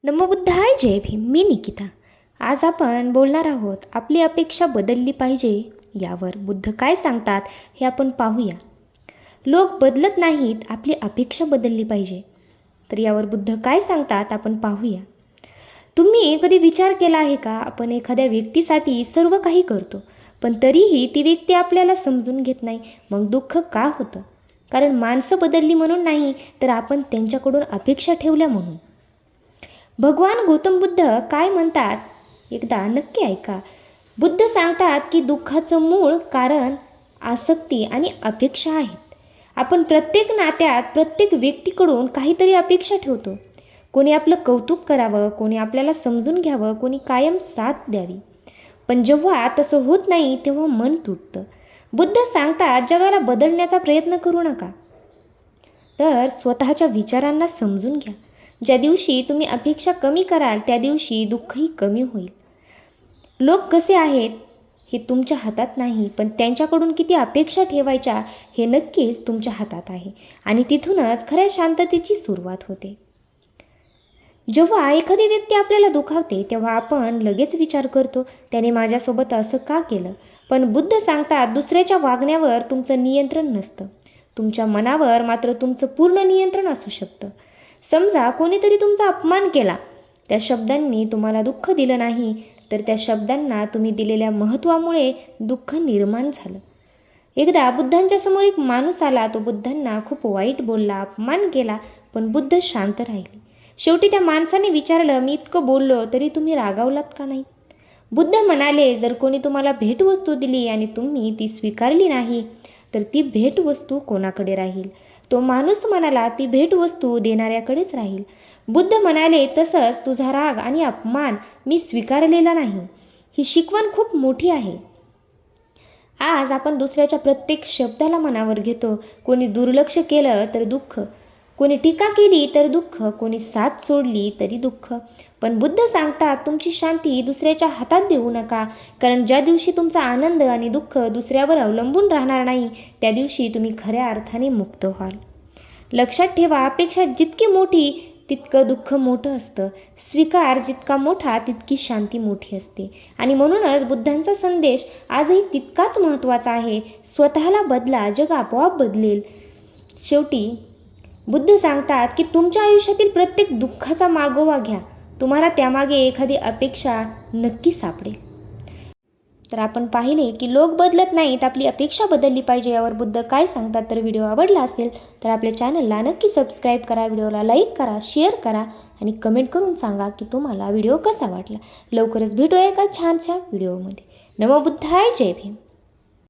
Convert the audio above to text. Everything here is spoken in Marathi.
नमो बुद्धाय जय भीम. मी निकिता. आज आपण बोलणार आहोत आपली अपेक्षा बदलली पाहिजे यावर. बुद्ध काय सांगतात हे आपण पाहूया. लोक बदलत नाहीत, आपली अपेक्षा बदलली पाहिजे. तर यावर बुद्ध काय सांगतात आपण पाहूया. तुम्ही कधी विचार केला आहे का, आपण एखाद्या व्यक्तीसाठी सर्व काही करतो पण तरीही ती व्यक्ती आपल्याला समजून घेत नाही. मग दुःख का होतं? कारण माणसं बदलली म्हणून नाही, तर आपण त्यांच्याकडून अपेक्षा ठेवल्या म्हणून. भगवान गौतम बुद्ध काय म्हणतात एकदा नक्की ऐका. बुद्ध सांगतात की दुःखाचं मूळ कारण आसक्ती आणि अपेक्षा आहेत. आपण प्रत्येक नात्यात प्रत्येक व्यक्तीकडून काहीतरी अपेक्षा ठेवतो. कोणी आपलं कौतुक करावं, कोणी आपल्याला समजून घ्यावं, कोणी कायम साथ द्यावी. पण जेव्हा तसं होत नाही तेव्हा मन तुटतं. बुद्ध सांगतात जगाला बदलण्याचा प्रयत्न करू नका, तर स्वतःच्या विचारांना समजून घ्या. ज्या दिवशी तुम्ही अपेक्षा कमी कराल त्या दिवशी दुःखही कमी होईल. लोक कसे आहेत हे तुमच्या हातात नाही, पण त्यांच्याकडून किती अपेक्षा ठेवायच्या हे नक्कीच तुमच्या हातात आहे. आणि तिथूनच खऱ्या शांततेची सुरुवात होते. जेव्हा एखादी व्यक्ती आपल्याला दुखावते तेव्हा आपण लगेच विचार करतो त्याने माझ्यासोबत असं का केलं. पण बुद्ध सांगतात दुसऱ्याच्या वागण्यावर तुमचं नियंत्रण नसतं, तुमच्या मनावर मात्र तुमचं पूर्ण नियंत्रण असू शकतं. समजा कोणीतरी तुमचा अपमान केला, त्या शब्दांनी तुम्हाला दुःख दिलं नाही, तर त्या शब्दांना तुम्ही दिलेल्या महत्त्वामुळे दुःख निर्माण झालं. एकदा बुद्धांच्या समोर एक माणूस आला. तो बुद्धांना खूप वाईट बोलला, अपमान केला, पण बुद्ध शांत राहिले. शेवटी त्या माणसाने विचारलं, मी इतकं बोललो तरी तुम्ही रागावलात का नाही? बुद्ध म्हणाले, जर कोणी तुम्हाला भेटवस्तू दिली आणि तुम्ही ती स्वीकारली नाही, तर ती भेटवस्तू कोणाकडे राहील? तो माणूस म्हणाला, ती भेटवस्तू देणाऱ्याकडेच राहील. बुद्ध म्हणाले, तसंच तुझा राग आणि अपमान मी स्वीकारलेला नाही. ही शिकवण खूप मोठी आहे. आज आपण दुसऱ्याच्या प्रत्येक शब्दाला मनावर घेतो. कोणी दुर्लक्ष केलं तर दुःख, कोणी टीका केली तर दुःख, कोणी साथ सोडली तरी दुःख. पण बुद्ध सांगतात तुमची शांती दुसऱ्याच्या हातात देऊ नका, कारण ज्या दिवशी तुमचा आनंद आणि दुःख दुसऱ्यावर अवलंबून राहणार नाही त्या दिवशी तुम्ही खऱ्या अर्थाने मुक्त व्हाल. लक्षात ठेवा, अपेक्षा जितकी मोठी तितकं दुःख मोठं असतं. स्वीकार जितका मोठा तितकी शांती मोठी असते. आणि म्हणूनच बुद्धांचा संदेश आजही तितकाच महत्त्वाचा आहे. स्वतःला बदला, जग आपोआप बदलेल. शेवटी बुद्ध सांगतात की तुमच्या आयुष्यातील प्रत्येक दुःखाचा मागोवा घ्या, तुम्हाला त्यामागे एखादी अपेक्षा नक्की सापडेल. तर आपण पाहिले की लोक बदलत नाहीत, आपली अपेक्षा बदलली पाहिजे. यावर बुद्ध काय सांगतात. तर व्हिडिओ आवडला असेल तर आपल्या चॅनलला नक्की सबस्क्राईब करा, व्हिडिओला लाईक करा, शेअर करा आणि कमेंट करून सांगा की तुम्हाला व्हिडिओ कसा वाटला. लवकरच भेटूया एका छानशा व्हिडिओमध्ये. नमो बुद्धाय जय भीम.